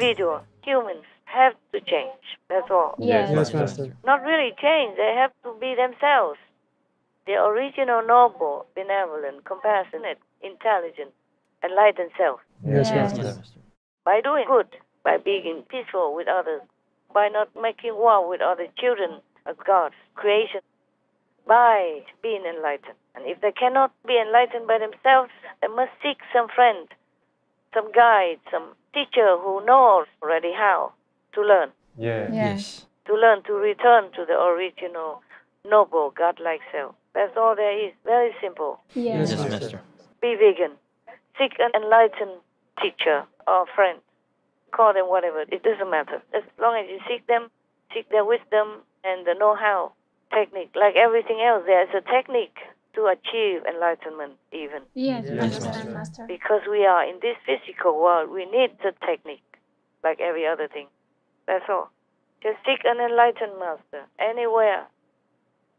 individual humans have to change. That's all. Yes, Yes, Master. Master. Not really change. They have to be themselves. The original noble, benevolent, compassionate, intelligent, enlightened self. Yes, Yes. Master. By doing good, by being peaceful with others, by not making war with other children of God's creation, by being enlightened. And if they cannot be enlightened by themselves, they must seek some friend, some guide, some teacher who knows already how to learn. Yes. Yes. To learn to return to the original noble godlike self. That's all there is. Very simple. Yes. Yes, Master. Be vegan. Seek an enlightened teacher or friend. Call them whatever. It doesn't matter. As long as you seek them, seek their wisdom and the know-how, technique. Like everything else, there's a technique to achieve enlightenment even. Yes, Yes, understand, Master. Master. Because we are in this physical world, we need the technique, like every other thing. That's all. Just seek an enlightened master anywhere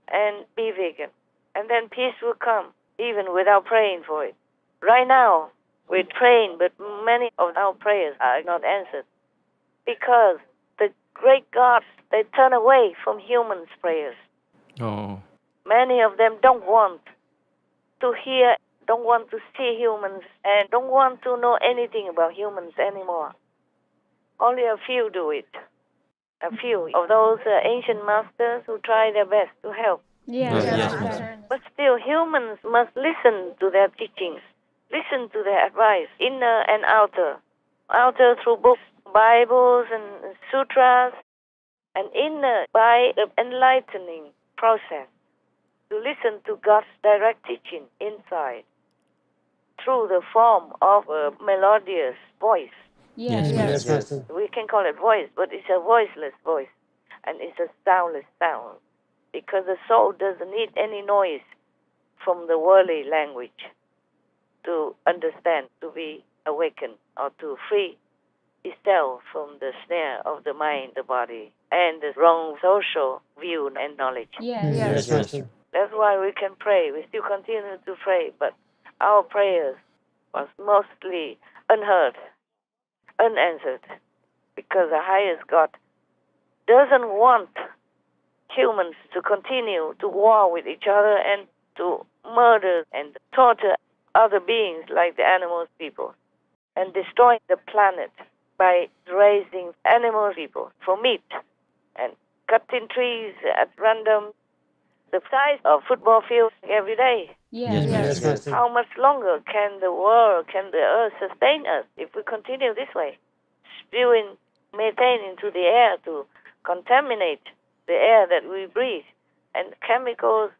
and be vegan. And then peace will come, even without praying for it. Right now, we're praying, but many of our prayers are not answered. Because the great gods, they turn away from humans' prayers. Oh. Many of them don't want to hear, don't want to see humans, and don't want to know anything about humans anymore. Only a few do it. A few of those ancient masters who try their best to help. Yes, Yes, Master. Master. But still, humans must listen to their teachings, listen to their advice, inner and outer. Outer through books, Bibles and sutras, and inner by the enlightening process. To listen to God's direct teaching inside through the form of a melodious voice. Yes, Yes, Yes, Master. We can call it voice, but it's a voiceless voice, and it's a soundless sound, because the soul doesn't need any noise from the worldly language to understand, to be awakened, or to free itself from the snare of the mind, the body, and the wrong social view and knowledge. Yes. Yes, Master. That's why we can pray. We still continue to pray, but our prayers was mostly unheard, unanswered, because the highest God doesn't want humans to continue to war with each other and to murder and torture other beings like the animals people and destroy the planet by raising animal people for meat and cutting trees at random, the size of football fields every day. Yes, Yes, Master. How much longer can the world, can the earth sustain us if we continue this way? Spewing methane into the air to contaminate the air that we breathe, and chemicals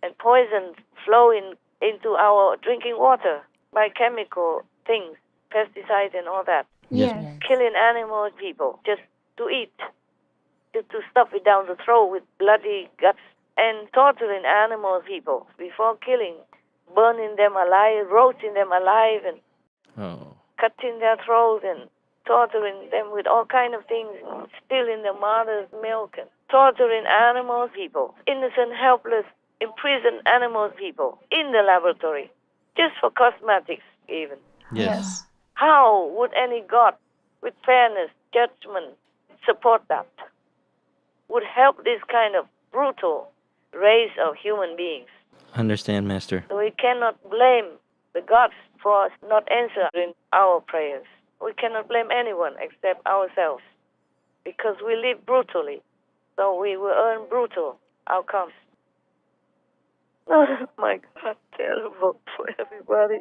and poisons flowing into our drinking water by chemical things, pesticides and all that. Yes. Yes. Killing animal people just to eat, just to stuff it down the throat with bloody guts, and torturing animal people before killing, burning them alive, roasting them alive, and Oh. cutting their throats and torturing them with all kind of things, stealing their mother's milk, and torturing animal people, innocent, helpless, imprisoned animal people in the laboratory, just for cosmetics even. Yes. How would any God with fairness, judgment, support that? Would help this kind of brutal race of human beings. Understand, Master. So we cannot blame the gods for not answering our prayers. We cannot blame anyone except ourselves, because we live brutally, so we will earn brutal outcomes. Oh my God, terrible for everybody.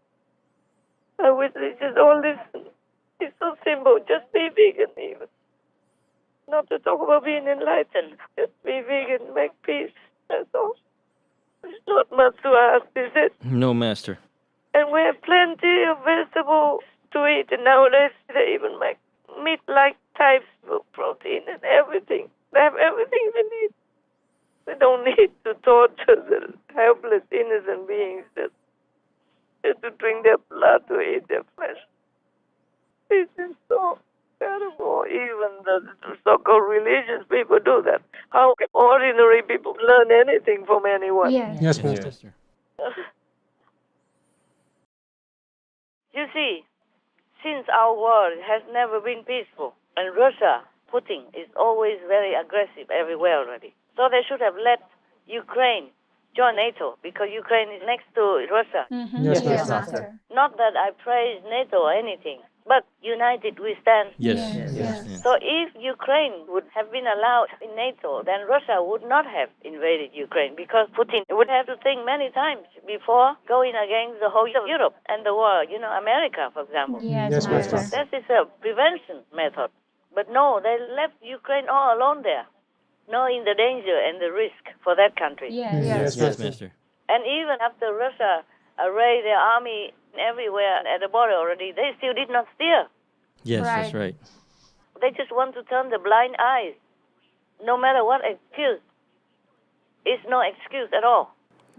I wish they just all listen. It's so simple. Just be vegan even. Not to talk about being enlightened. Just be vegan, make peace. That's all. It's not much to ask, is it? No, Master. And we have plenty of vegetables to eat. And nowadays they even make meat-like types of protein and everything. They have everything they need. They don't need to torture the helpless, innocent beings just to drink their blood, to eat their flesh. This is so terrible. Even the so-called religious people do that. How can ordinary people learn anything from anyone? Yes. Yes, Master. You see, Since our war has never been peaceful, and Russia, Putin, is always very aggressive everywhere already. So they should have let Ukraine join NATO, because Ukraine is next to Russia. Yes, Master. Not that I praise NATO or anything, but united we stand. Yes. Yes. So if Ukraine would have been allowed in NATO, then Russia would not have invaded Ukraine, because Putin would have to think many times before going against the whole of Europe and the world, America, for example. Yes, Master. That is a prevention method. But no, they left Ukraine all alone there, knowing the danger and the risk for that country. Yes, Yes, Master. And even after Russia arrayed their army everywhere at the border already, they still did not steer. Yes, that's right. They just want to turn the blind eyes. No matter what excuse, it's no excuse at all.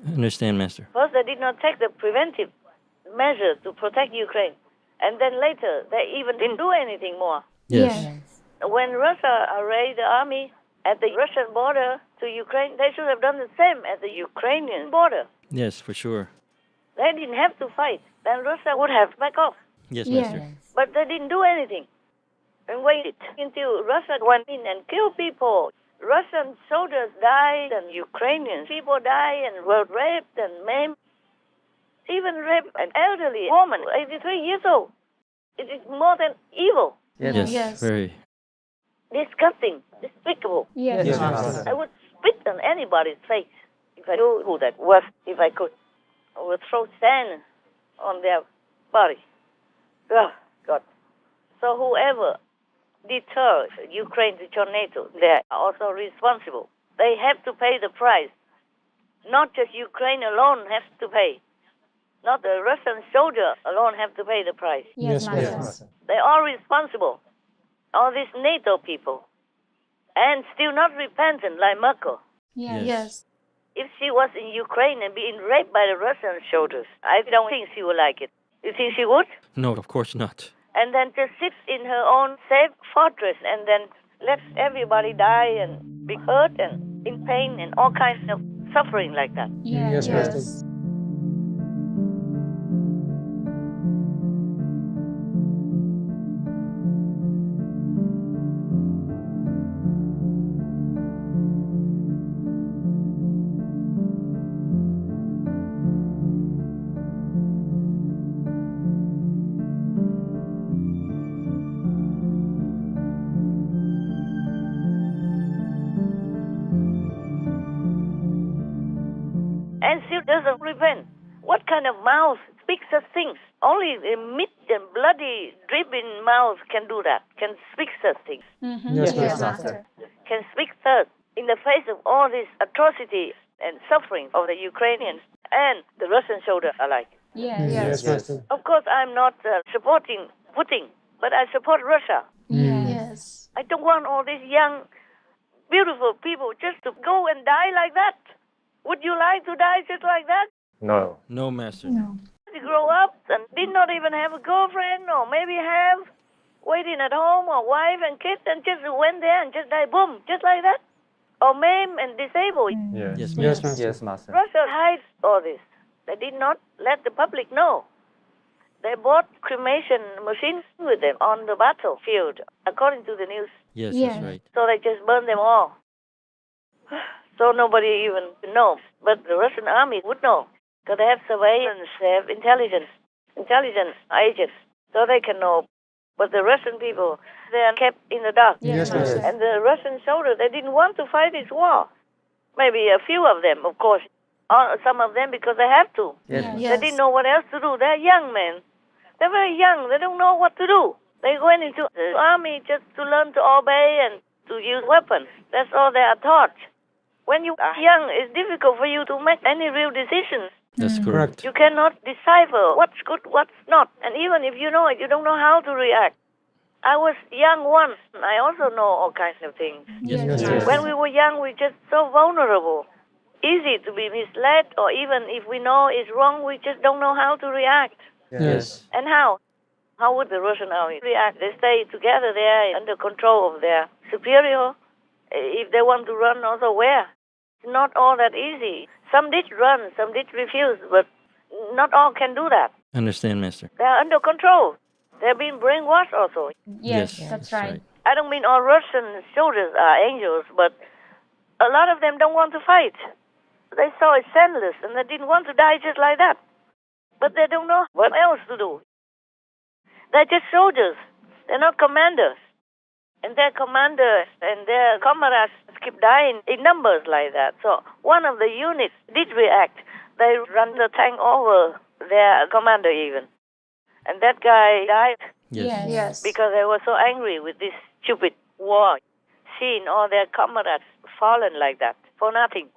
I understand, Master. First, they did not take the preventive measures to protect Ukraine. And then later, they even didn't do anything more. Yes. When Russia arrayed the army at the Russian border to Ukraine, they should have done the same at the Ukrainian border. Yes, for sure. They didn't have to fight. Then Russia would have backed off. Yes, Master. But they didn't do anything. And waited until Russia went in and killed people. Russian soldiers died, and Ukrainian people died and were raped and maimed. Even raped an elderly woman, 83 years old. It is more than evil. Yes, very. Disgusting, despicable. Yes, Master. I would spit on anybody's face if I knew who that was, if I could. I would throw sand on their body. Oh, God. So whoever deters Ukraine to join NATO, they are also responsible. They have to pay the price. Not just Ukraine alone has to pay. Not the Russian soldier alone have to pay the price. Yes, Master. They are responsible. All these NATO people. And still not repentant like Merkel. Yes. If she was in Ukraine and being raped by the Russian soldiers, I don't think she would like it. You think she would? No, of course not. And then just sits in her own safe fortress and then lets everybody die and be hurt and in pain and all kinds of suffering like that. Yes, Master. And still doesn't repent. What kind of mouth speaks such things? Only a meat and bloody, dripping mouth can do that, can speak such things, Yes, Master. can speak such in the face of all this atrocity and suffering of the Ukrainians and the Russian soldiers alike. Yes, Master. Of course, I'm not supporting Putin, but I support Russia. Yes. I don't want all these young, beautiful people just to go and die like that. Would you like to die just like that? No. No, Master. To grow up and did not even have a girlfriend, or maybe have, waiting at home, or wife and kids, and just went there and just died, boom, just like that? Or maimed and disabled. Yes. Yes, Yes, Master. Master. Yes, Master. Russia hides all this. They did not let the public know. They bought cremation machines with them on the battlefield, according to the news. Yes, Yeah. that's right. So they just burned them all. So nobody even knows. But the Russian army would know. Because they have surveillance, they have intelligence agents. So they can know. But the Russian people, they are kept in the dark. Yes, Master. And the Russian soldiers, they didn't want to fight this war. Maybe a few of them, of course. Or some of them because they have to. Yes. They didn't know what else to do. They're young men. They're very young. They don't know what to do. They went into the army just to learn to obey and to use weapons. That's all they are taught. When you are young, it's difficult for you to make any real decisions. That's correct. You cannot decipher what's good, what's not. And even if you know it, you don't know how to react. I was young once, and I also know all kinds of things. Yes, Yes. Master. When we were young, we're just so vulnerable. Easy to be misled, or even if we know it's wrong, we just don't know how to react. Yes. And how? How would the Russian army react? They stay together there under control of their superior. If they want to run, also where? It's not all that easy. Some did run, some did refuse, but not all can do that. Understand, Master. They are under control. They've been brainwashed also. Yes, that's right. I don't mean all Russian soldiers are angels, but a lot of them don't want to fight. They saw it senseless and they didn't want to die just like that. But they don't know what else to do. They're just soldiers. They're not commanders. And their commanders and their comrades keep dying in numbers like that. So one of the units did react. They ran the tank over their commander even. And that guy died Yes. because they were so angry with this stupid war, seeing all their comrades fallen like that for nothing,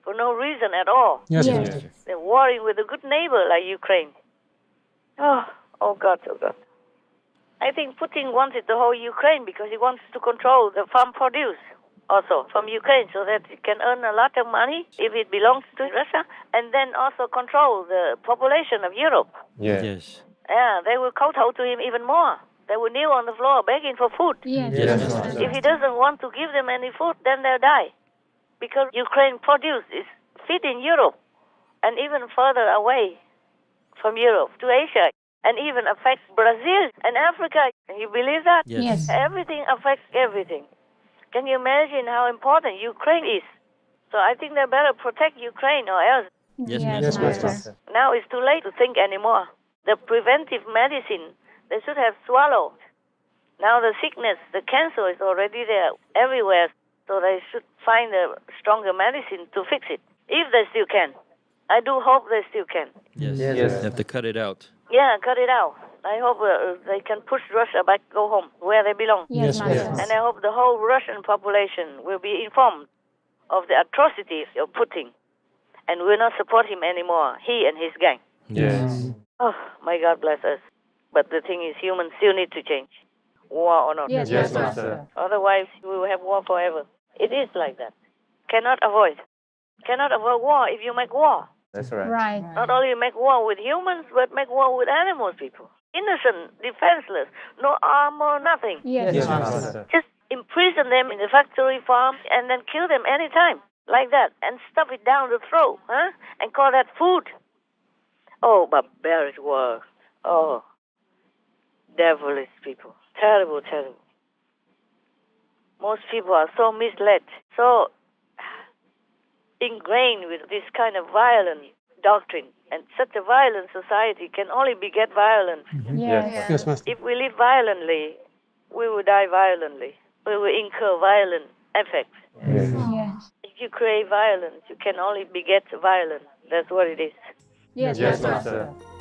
for no reason at all. Yes, Yes, Master. Master. They're warring with a good neighbor like Ukraine. Oh God, oh God. I think Putin wanted the whole Ukraine because he wants to control the farm produce also from Ukraine so that he can earn a lot of money if it belongs to Russia, and then also control the population of Europe. Yes. Yeah, they will kowtow to him even more. They will kneel on the floor begging for food. Yes, Yes, that's Master. If he right. doesn't want to give them any food, then they'll die. Because Ukraine produce is feeding Europe and even further away from Europe to Asia, and even affects Brazil and Africa. Can you believe that? Yes. Everything affects everything. Can you imagine how important Ukraine is? So I think they better protect Ukraine or else. Yes, Yes, Master. Master. Now it's too late to think anymore. The preventive medicine they should have swallowed. Now the sickness, the cancer is already there everywhere. So they should find a stronger medicine to fix it. If they still can. I do hope they still can. Yes. Yes. They have to cut it out. Yeah, cut it out. I hope they can push Russia back, go home, where they belong. Yes, Master. And I hope the whole Russian population will be informed of the atrocities of Putin and will not support him anymore, he and his gang. Yes. Oh, my God bless us. But the thing is, humans still need to change, war or not. Yes, Yes, Master. Otherwise, we will have war forever. It is like that. Cannot avoid. Cannot avoid war if you make war. That's right. Right. Not only make war with humans, but make war with animals, people. Innocent, defenseless, no armor, nothing. Yes, Yes, Master. Master. Just imprison them in the factory farm and then kill them anytime, like that, and stuff it down the throat, huh? And call that food. Oh, barbaric war. Oh, devilish people. Terrible, terrible. Most people are so misled, so ingrained with this kind of violent doctrine. And such a violent society can only beget violence. Yes. Yes, Master. If we live violently, we will die violently. We will incur violent effects. Yes. Yes. If you create violence, you can only beget violence. That's what it is. Yes, Yes, Master. Master.